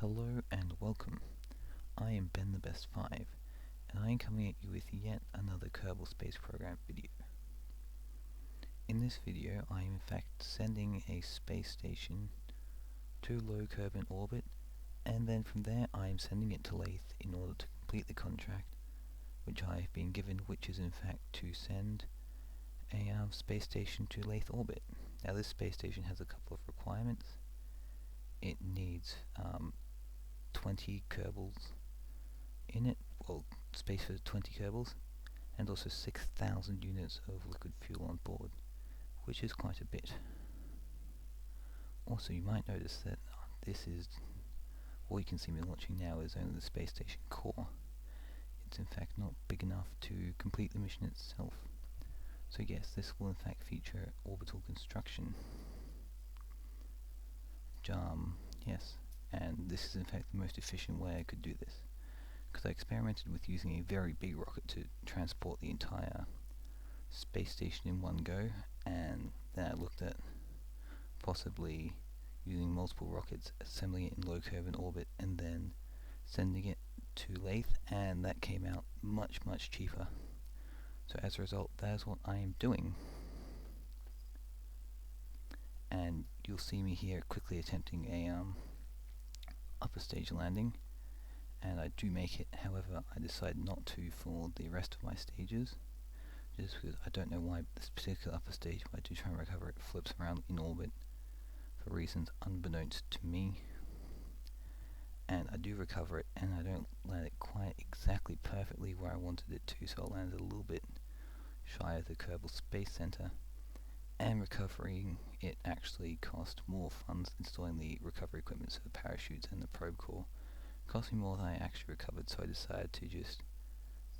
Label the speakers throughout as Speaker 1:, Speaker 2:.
Speaker 1: Hello and welcome. I am Ben the Best 5, and I am coming at you with yet another Kerbal Space Program video. In this video, I am in fact sending a space station to low Kerbin orbit, and then from there I am sending it to Laythe in order to complete the contract which I have been given, which is in fact to send a space station to Laythe orbit. Now this space station has a couple of requirements. It needs 20 Kerbals in it, well, space for 20 Kerbals, and also 6,000 units of liquid fuel on board, which is quite a bit. Also, you might notice that this is, what you can see me launching now is only the space station core. It's in fact not big enough to complete the mission itself. So yes, this will in fact feature orbital construction. Yes, and this is in fact the most efficient way I could do this, because I experimented with using a very big rocket to transport the entire space station in one go, and then I looked at possibly using multiple rockets, assembling it in low Kerbin orbit, and then sending it to Laythe, and that came out much cheaper. So as a result, that is what I am doing. And you'll see me here quickly attempting a upper stage landing, and I do make it. However, I decide not to for the rest of my stages, just because I don't know why this particular upper stage, when I do try and recover it, flips around in orbit for reasons unbeknownst to me. And I do recover it, and I don't land it quite exactly perfectly where I wanted it to, so I landed a little bit shy of the Kerbal Space Center. And recovering it actually cost more funds. Installing the recovery equipment, so the parachutes and the probe core, cost me more than I actually recovered, so I decided to just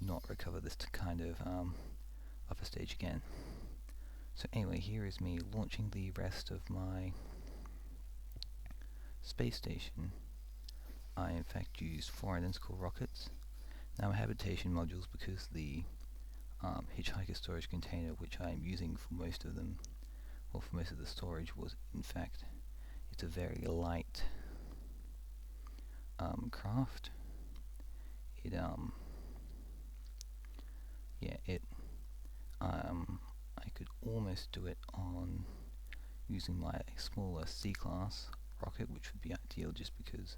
Speaker 1: not recover this to kind of upper stage again. So anyway, here is me launching the rest of my space station. I in fact used 4 identical rockets. Now habitation modules, because the hitchhiker storage container, which I am using for most of them, or for most of the storage, was in fact, it's a very light craft. I could almost do it on using my smaller C-class rocket, which would be ideal just because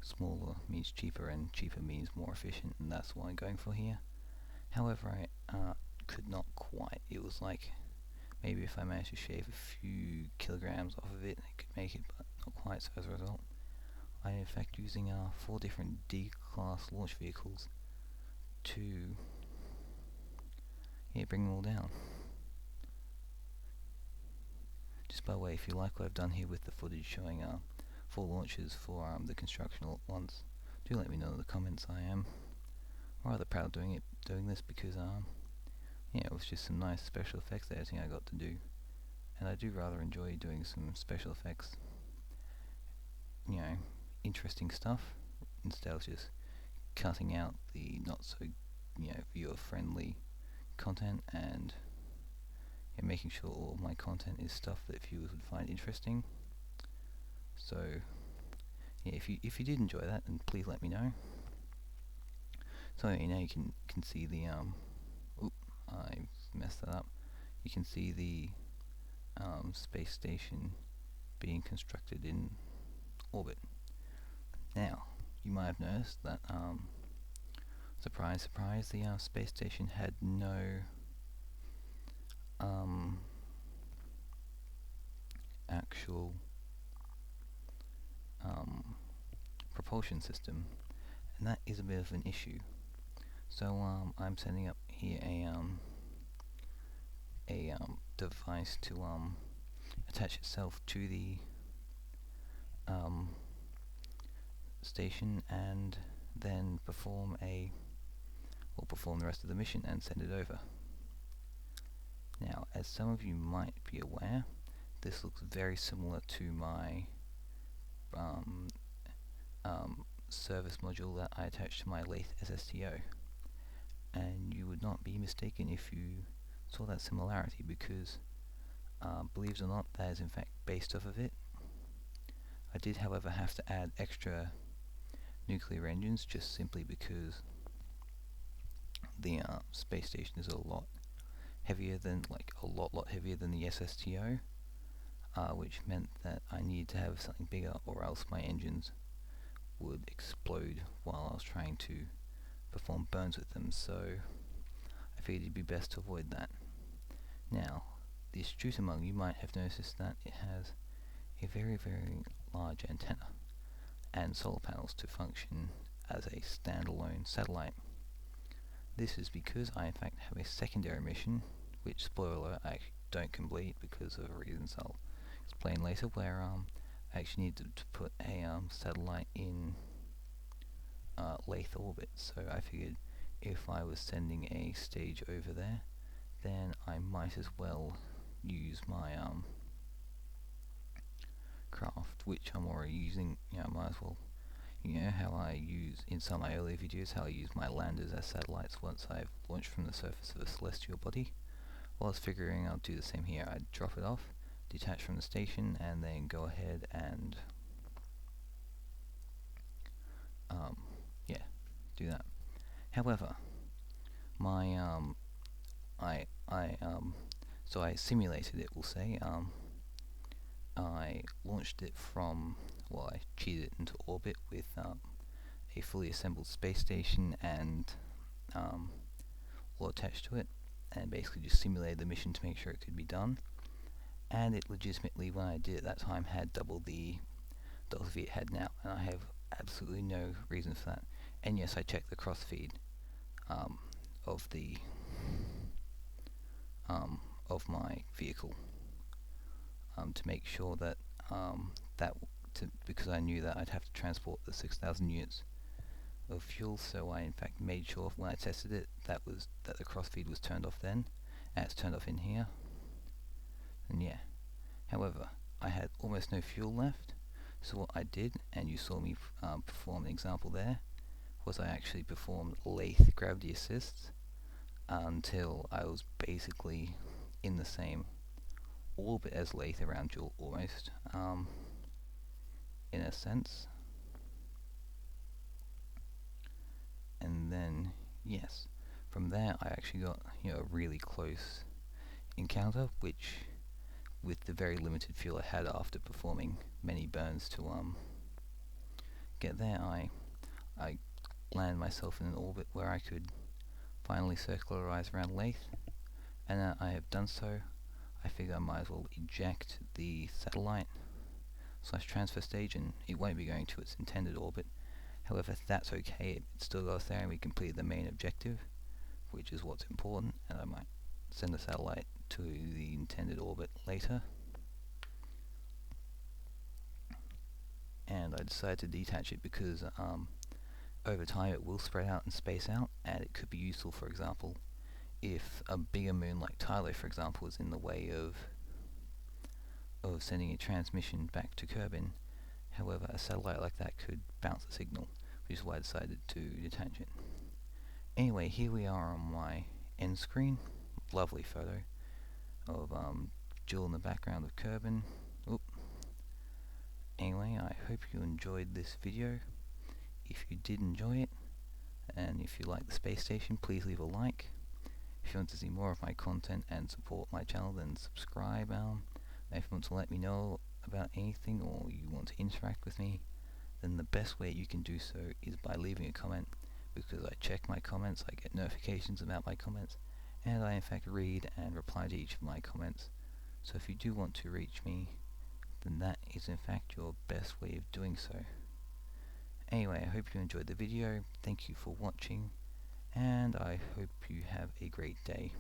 Speaker 1: smaller means cheaper and cheaper means more efficient, and that's what I'm going for here. However, I could not quite. It was like, maybe if I managed to shave a few kilograms off of it, I could make it, but not quite. So as a result, I am in fact using 4 different D-class launch vehicles to bring them all down. Just by the way, if you like what I've done here with the footage showing 4 launches for the construction all at once, do let me know in the comments. I am rather proud of doing this because it was just some nice special effects editing I got to do, and I do rather enjoy doing some special effects, interesting stuff, instead of just cutting out the not so viewer friendly content, and making sure all my content is stuff that viewers would find interesting. So if you did enjoy that, then please let me know. So now you can see the I messed that up. You can see the space station being constructed in orbit. Now you might have noticed that surprise, the space station had no actual propulsion system, and that is a bit of an issue. So I'm setting up here a device to attach itself to the station, and then perform the rest of the mission and send it over. Now, as some of you might be aware, this looks very similar to my service module that I attached to my Laythe SSTO, and you would not be mistaken if you saw that similarity, because believe it or not, that is in fact based off of it. I did however have to add extra nuclear engines, just simply because the space station is a lot heavier than, a lot heavier than the SSTO, which meant that I needed to have something bigger, or else my engines would explode while I was trying to perform burns with them, so I figured it'd be best to avoid that. Now, the astute among you might have noticed that it has a very, very large antenna and solar panels to function as a standalone satellite. This is because I in fact have a secondary mission, which, spoiler, I actually don't complete because of reasons I'll explain later, where I actually needed to put a satellite in Lathe orbit, so I figured if I was sending a stage over there, then I might as well use my craft, which I'm already using. I might as well, how I use in some of my earlier videos, how I use my landers as satellites once I've launched from the surface of a celestial body. Well, I was figuring I'll do the same here. I'd drop it off, detach from the station, and then go ahead and do that. However, my so I simulated it, we'll say. I launched it from, I cheated it into orbit with a fully assembled space station and all attached to it, and basically just simulated the mission to make sure it could be done. And it legitimately, when I did it that time, had double the Delta V it had now, and I have absolutely no reason for that. And yes, I checked the crossfeed of the of my vehicle to make sure that because I knew that I'd have to transport the 6,000 units of fuel, so I in fact made sure when I tested it that the crossfeed was turned off then, and it's turned off in here. And yeah, however, I had almost no fuel left, so what I did, and you saw me perform an example there, was I actually performed lathe gravity assists until I was basically in the same orbit as lathe around Joule, almost, in a sense. And then, yes, from there I actually got a really close encounter, which, with the very limited fuel I had after performing many burns to get there, I landed myself in an orbit where I could finally circularize around Lathe, and now I have done so. I figure I might as well eject the satellite / transfer stage, and it won't be going to its intended orbit. However, that's okay, it still got us there and we completed the main objective, which is what's important, and I might send the satellite to the intended orbit later. And I decided to detach it because over time it will spread out and space out, and it could be useful, for example, if a bigger moon like Tylo, for example, is in the way of sending a transmission back to Kerbin. However, a satellite like that could bounce the signal, which is why I decided to detach it. Anyway, here we are on my end screen. Lovely photo of Joule in the background of Kerbin. Oop. Anyway, I hope you enjoyed this video. If you did enjoy it, and if you like the space station, please leave a like. If you want to see more of my content and support my channel, then subscribe. If you want to let me know about anything, or you want to interact with me, then the best way you can do so is by leaving a comment, because I check my comments, I get notifications about my comments, and I in fact read and reply to each of my comments. So if you do want to reach me, then that is in fact your best way of doing so. Anyway, I hope you enjoyed the video, thank you for watching, and I hope you have a great day.